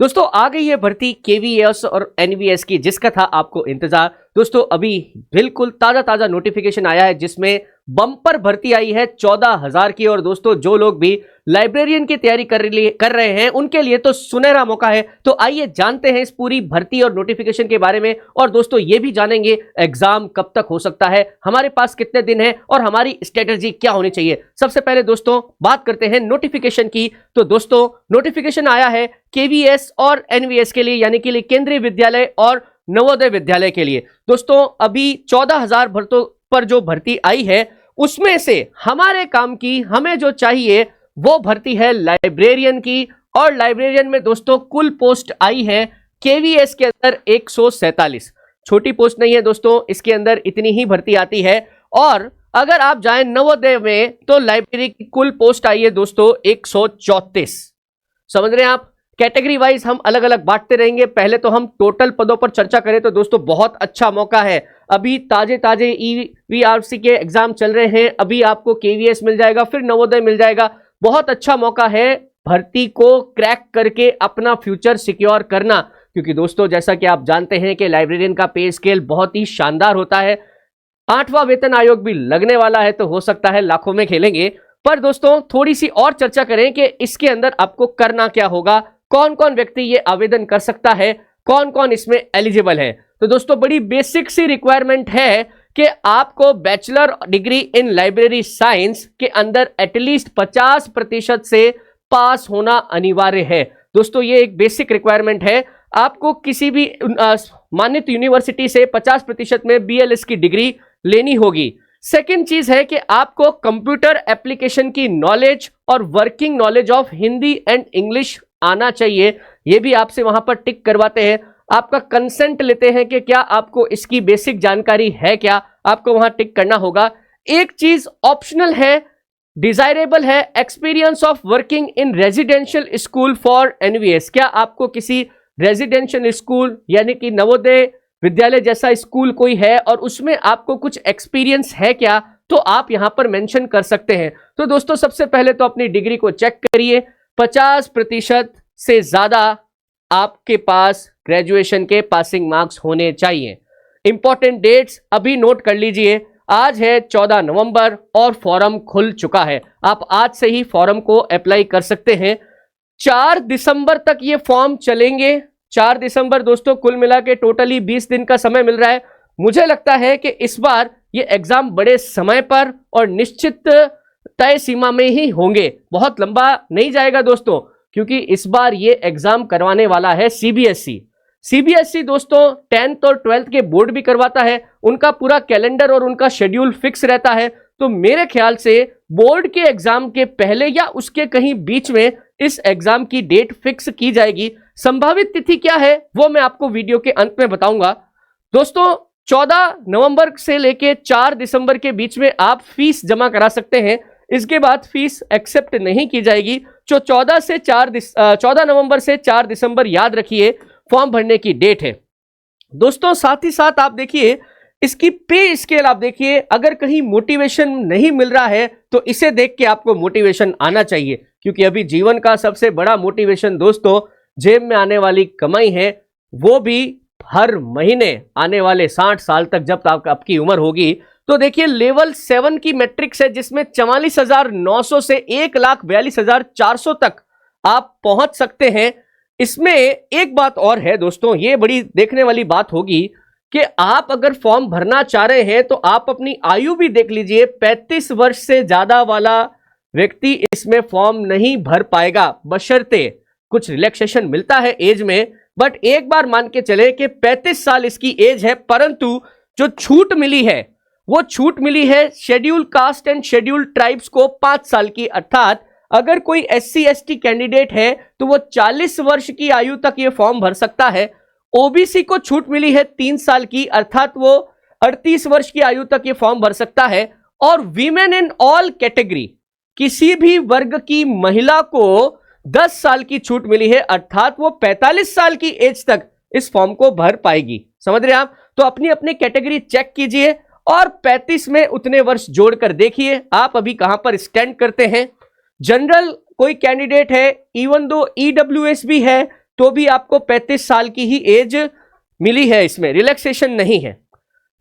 दोस्तों आ गई है भर्ती केवीएस और एनवीएस की, जिसका था आपको इंतजार। दोस्तों अभी बिल्कुल ताजा ताजा नोटिफिकेशन आया है जिसमें बम्पर भर्ती आई है 14,000 की। और दोस्तों जो लोग भी लाइब्रेरियन की तैयारी कर रहे हैं उनके लिए तो सुनहरा मौका है। तो आइए जानते हैं इस पूरी भर्ती और नोटिफिकेशन के बारे में। और दोस्तों ये भी जानेंगे एग्जाम कब तक हो सकता है, हमारे पास कितने दिन है और हमारी स्ट्रेटेजी क्या होनी चाहिए। सबसे पहले दोस्तों बात करते हैं नोटिफिकेशन की। तो दोस्तों नोटिफिकेशन आया है केवीएस और एनवीएस के लिए, यानी कि केंद्रीय विद्यालय और नवोदय विद्यालय के लिए। दोस्तों अभी 14,000 भर्तों पर जो भर्ती आई है उसमें से हमारे काम की हमें जो चाहिए वो भर्ती है लाइब्रेरियन की। और लाइब्रेरियन में दोस्तों कुल पोस्ट आई है केवीएस के अंदर 147। छोटी पोस्ट नहीं है दोस्तों, इसके अंदर इतनी ही भर्ती आती है। और अगर आप जाएं नवोदय में तो लाइब्रेरी की कुल पोस्ट आई है दोस्तों 134। समझ रहे हैं आप। कैटेगरी वाइज हम अलग अलग बांटते रहेंगे। पहले तो हम टोटल पदों पर चर्चा करें तो दोस्तों बहुत अच्छा मौका है। अभी ताजे ताजे ईवीआरसी के एग्जाम चल रहे हैं, अभी आपको केवीएस मिल जाएगा, फिर नवोदय मिल जाएगा। बहुत अच्छा मौका है भर्ती को क्रैक करके अपना फ्यूचर सिक्योर करना। क्योंकि दोस्तों जैसा कि आप जानते हैं कि लाइब्रेरियन का पे स्केल बहुत ही शानदार होता है। 8वां वेतन आयोग भी लगने वाला है तो हो सकता है लाखों में खेलेंगे। पर दोस्तों थोड़ी सी और चर्चा करें कि इसके अंदर आपको करना क्या होगा, कौन कौन व्यक्ति ये आवेदन कर सकता है, कौन कौन इसमें एलिजिबल है। तो दोस्तों बड़ी बेसिक सी रिक्वायरमेंट है कि आपको bachelor degree in library science के अंदर एटलीस्ट 50% से पास होना अनिवार्य है। दोस्तों ये एक बेसिक रिक्वायरमेंट है। आपको किसी भी मान्यता यूनिवर्सिटी से 50% में बीएलएस की डिग्री लेनी होगी। सेकेंड चीज है कि आपको कंप्यूटर एप्लीकेशन की नॉलेज और working knowledge of Hindi and English आना चाहिए। यह भी आपसे वहां पर टिक करवाते हैं, आपका कंसेंट लेते हैं कि क्या आपको इसकी बेसिक जानकारी है, क्या आपको वहां टिक करना होगा। एक चीज ऑप्शनल है, डिजायरेबल है, experience of working in residential school for NVS. क्या आपको किसी रेजिडेंशियल स्कूल यानी कि नवोदय विद्यालय जैसा स्कूल कोई है और उसमें आपको कुछ एक्सपीरियंस है क्या, तो आप यहां पर मेंशन कर सकते हैं। तो दोस्तों सबसे पहले तो अपनी डिग्री को चेक करिए, 50% से ज्यादा आपके पास ग्रेजुएशन के पासिंग मार्क्स होने चाहिए। इंपॉर्टेंट डेट्स अभी नोट कर लीजिए। आज है 14 नवंबर और फॉर्म खुल चुका है। आप आज से ही फॉर्म को अप्लाई कर सकते हैं। 4 दिसंबर तक ये फॉर्म चलेंगे। 4 दिसंबर दोस्तों कुल मिला के टोटली 20 दिन का समय मिल रहा है। मुझे लगता है कि इस बार ये एग्जाम बड़े समय पर और निश्चित तय सीमा में ही होंगे, बहुत लंबा नहीं जाएगा दोस्तों, क्योंकि इस बार ये एग्जाम करवाने वाला है सीबीएसई। सीबीएसई दोस्तों 10th और 12th के बोर्ड भी करवाता है, उनका पूरा कैलेंडर और उनका शेड्यूल फिक्स रहता है। तो मेरे ख्याल से बोर्ड के एग्जाम के पहले या उसके कहीं बीच में इस एग्जाम की डेट फिक्स की जाएगी। संभावित तिथि क्या है वो मैं आपको वीडियो के अंत में बताऊंगा। दोस्तों 14 नवंबर से लेके 4 दिसंबर के बीच में आप फीस जमा करा सकते हैं। इसके बाद फीस एक्सेप्ट नहीं की जाएगी। जो 14 नवंबर से 4 दिसंबर याद रखिए फॉर्म भरने की डेट है। दोस्तों साथ ही साथ आप देखिए इसकी पे स्केल आप देखिए, अगर कहीं मोटिवेशन नहीं मिल रहा है तो इसे देख के आपको मोटिवेशन आना चाहिए। क्योंकि अभी जीवन का सबसे बड़ा मोटिवेशन दोस्तों जेब में आने वाली कमाई है, वो भी हर महीने आने वाले 60 साल तक जब तक आपकी उम्र होगी। तो देखिए लेवल 7 की मैट्रिक्स है जिसमें 44,900 से 1,42,400 तक आप पहुंच सकते हैं। इसमें एक बात और है दोस्तों, ये बड़ी देखने वाली बात होगी कि आप अगर फॉर्म भरना चाह रहे हैं तो आप अपनी आयु भी देख लीजिए। 35 वर्ष से ज्यादा वाला व्यक्ति इसमें फॉर्म नहीं भर पाएगा, बशर्ते कुछ रिलैक्सेशन मिलता है एज में। बट एक बार मान के चले कि 35 साल इसकी एज है, परंतु जो छूट मिली है वो छूट मिली है schedule caste and schedule tribes को 5 साल की। अर्थात अगर कोई एससी एसटी कैंडिडेट है तो वो 40 वर्ष की आयु तक ये फॉर्म भर सकता है। ओबीसी को छूट मिली है 3 साल की, अर्थात वो 38 वर्ष की आयु तक ये फॉर्म भर सकता है। और वीमेन इन ऑल कैटेगरी, किसी भी वर्ग की महिला को 10 साल की छूट मिली है, अर्थात वो 45 साल की एज तक इस फॉर्म को भर पाएगी। समझ रहे हैं आप। तो अपनी अपनी कैटेगरी चेक कीजिए और 35 में उतने वर्ष जोड़कर देखिए आप अभी कहां पर स्टैंड करते हैं। जनरल कोई कैंडिडेट है, इवन दो ईडब्ल्यूएस भी है, तो भी आपको 35 साल की ही एज मिली है, इसमें रिलैक्सेशन नहीं है।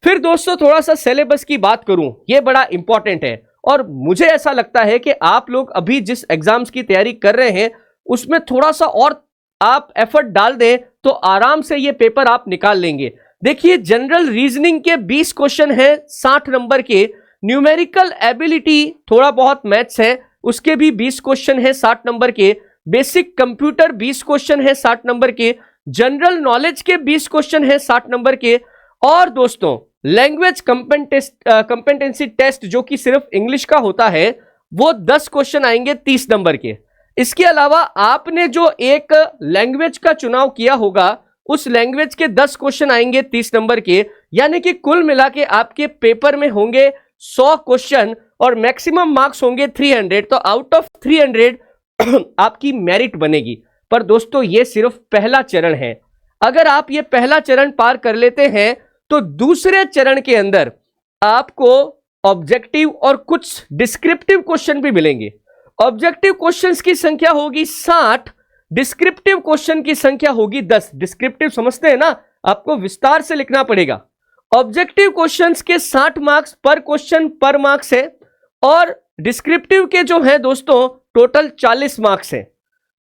फिर दोस्तों थोड़ा सा सिलेबस की बात करूं, यह बड़ा इंपॉर्टेंट है और मुझे ऐसा लगता है कि आप लोग अभी जिस एग्जाम्स की तैयारी कर रहे हैं उसमें थोड़ा सा और आप एफर्ट डाल दें तो आराम से ये पेपर आप निकाल लेंगे। देखिए, जनरल रीजनिंग के 20 क्वेश्चन है 60 नंबर के, न्यूमेरिकल एबिलिटी थोड़ा बहुत मैथ्स है उसके भी 20 क्वेश्चन है 60 नंबर के, बेसिक कंप्यूटर 20 क्वेश्चन है 60 नंबर के, जनरल नॉलेज के 20 क्वेश्चन है 60 नंबर के, और दोस्तों लैंग्वेज कंपेटेंसी टेस्ट जो कि सिर्फ इंग्लिश का होता है वो 10 क्वेश्चन आएंगे 30 नंबर के। इसके अलावा आपने जो एक लैंग्वेज का चुनाव किया होगा उस लैंग्वेज के 10 क्वेश्चन आएंगे 30 नंबर के, यानी कि कुल मिला के आपके पेपर में होंगे 100 क्वेश्चन और मैक्सिमम मार्क्स होंगे 300। तो आउट ऑफ 300 आपकी मेरिट बनेगी। पर दोस्तों ये सिर्फ पहला चरण है, अगर आप ये पहला चरण पार कर लेते हैं तो दूसरे चरण के अंदर आपको ऑब्जेक्टिव और कुछ डिस्क्रिप्टिव क्वेश्चन भी मिलेंगे। ऑब्जेक्टिव क्वेश्चंस की संख्या होगी 60, डिस्क्रिप्टिव क्वेश्चन की संख्या होगी 10। डिस्क्रिप्टिव समझते हैं ना, आपको विस्तार से लिखना पड़ेगा। ऑब्जेक्टिव क्वेश्चंस के 60 मार्क्स पर क्वेश्चन पर मार्क्स है और डिस्क्रिप्टिव के जो है दोस्तों टोटल 40 मार्क्स है।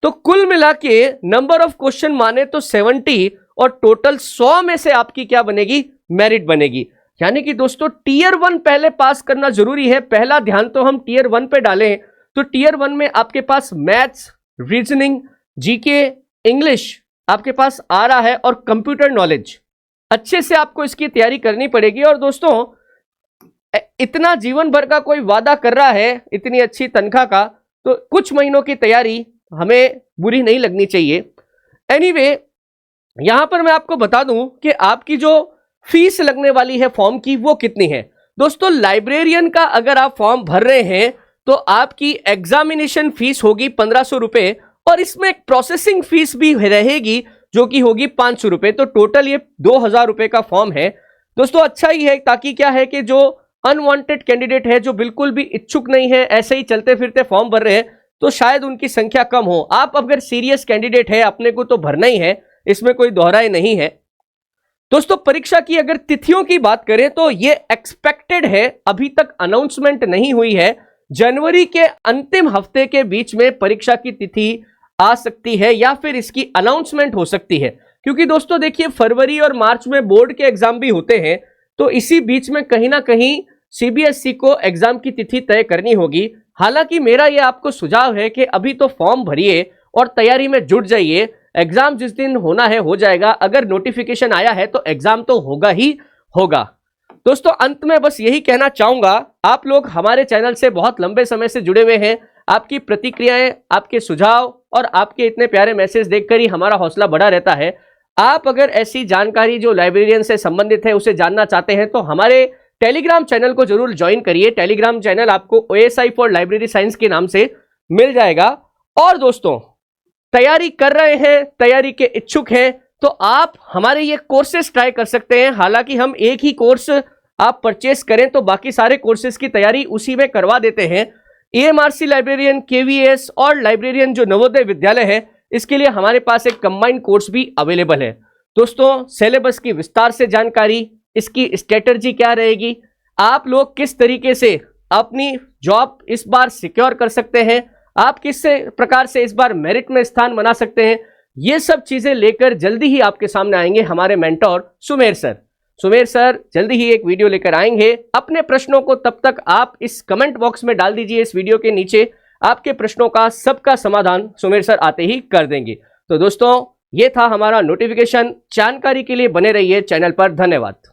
तो कुल मिला के नंबर ऑफ क्वेश्चन माने तो 70 और टोटल 100 में से आपकी क्या बनेगी, मेरिट बनेगी। यानी कि दोस्तों टीयर 1 पहले पास करना जरूरी है। पहला ध्यान तो हम टीयर 1 पे डालें तो टीयर 1 में आपके पास मैथ्स, रीजनिंग, जीके, इंग्लिश आपके पास आ रहा है और कंप्यूटर नॉलेज। अच्छे से आपको इसकी तैयारी करनी पड़ेगी। और दोस्तों इतना जीवन भर का कोई वादा कर रहा है इतनी अच्छी तनख्वाह का, तो कुछ महीनों की तैयारी हमें बुरी नहीं लगनी चाहिए। एनीवे, यहां पर मैं आपको बता दूं कि आपकी जो फीस लगने वाली है फॉर्म की वो कितनी है। दोस्तों लाइब्रेरियन का अगर आप फॉर्म भर रहे हैं तो आपकी एग्जामिनेशन फीस होगी 1500 रुपए और इसमें एक प्रोसेसिंग फीस भी रहेगी जो कि होगी 500 रुपए। तो टोटल ये 2000 रुपए का फॉर्म है। दोस्तों अच्छा ही है, ताकि क्या है कि जो अनवांटेड कैंडिडेट है, जो बिल्कुल भी इच्छुक नहीं है, ऐसे ही चलते फिरते फॉर्म भर रहे हैं, तो शायद उनकी संख्या कम हो। आप अगर सीरियस कैंडिडेट है अपने को तो भरना ही है, इसमें कोई दोहराए नहीं है। दोस्तों परीक्षा की अगर तिथियों की बात करें तो ये एक्सपेक्टेड है, अभी तक अनाउंसमेंट नहीं हुई है। जनवरी के अंतिम हफ्ते के बीच में परीक्षा की तिथि आ सकती है या फिर इसकी अनाउंसमेंट हो सकती है, क्योंकि दोस्तों देखिए फरवरी और मार्च में बोर्ड के एग्जाम भी होते हैं, तो इसी बीच में कहीं ना कहीं सीबीएसई को एग्जाम की तिथि तय करनी होगी। हालांकि मेरा यह आपको सुझाव है कि अभी तो फॉर्म भरिए और तैयारी में जुट जाइए। एग्जाम जिस दिन होना है हो जाएगा, अगर नोटिफिकेशन आया है तो एग्जाम तो होगा ही होगा। दोस्तों अंत में बस यही कहना चाहूंगा, आप लोग हमारे चैनल से बहुत लंबे समय से जुड़े हुए हैं। आपकी प्रतिक्रियाएं, आपके सुझाव और आपके इतने प्यारे मैसेज देखकर ही हमारा हौसला बढ़ा रहता है। आप अगर ऐसी जानकारी जो लाइब्रेरियन से संबंधित है उसे जानना चाहते हैं तो हमारे टेलीग्राम चैनल को जरूर ज्वाइन करिए। टेलीग्राम चैनल आपको OSI फॉर लाइब्रेरी साइंस के नाम से मिल जाएगा। और दोस्तों तैयारी कर रहे हैं, तैयारी के इच्छुक हैं, तो आप हमारे ये कोर्सेज ट्राई कर सकते हैं। हालांकि हम एक ही कोर्स आप परचेस करें तो बाकी सारे कोर्सेज की तैयारी उसी में करवा देते हैं। AMRC लाइब्रेरियन, KVS और लाइब्रेरियन जो नवोदय विद्यालय है, इसके लिए हमारे पास एक कंबाइंड कोर्स भी अवेलेबल है। दोस्तों सिलेबस की विस्तार से जानकारी, इसकी स्ट्रेटजी क्या रहेगी, आप लोग किस तरीके से अपनी जॉब इस बार सिक्योर कर सकते हैं, आप किस प्रकार से इस बार मेरिट में स्थान बना सकते हैं, ये सब चीजें लेकर जल्दी ही आपके सामने आएंगे हमारे mentor Sumer sir. Sumer sir जल्दी ही एक वीडियो लेकर आएंगे। अपने प्रश्नों को तब तक आप इस कमेंट बॉक्स में डाल दीजिए, इस वीडियो के नीचे आपके प्रश्नों का सबका समाधान सुमेर सर आते ही कर देंगे। तो दोस्तों ये था हमारा नोटिफिकेशन। जानकारी के लिए बने रहिए चैनल पर। धन्यवाद।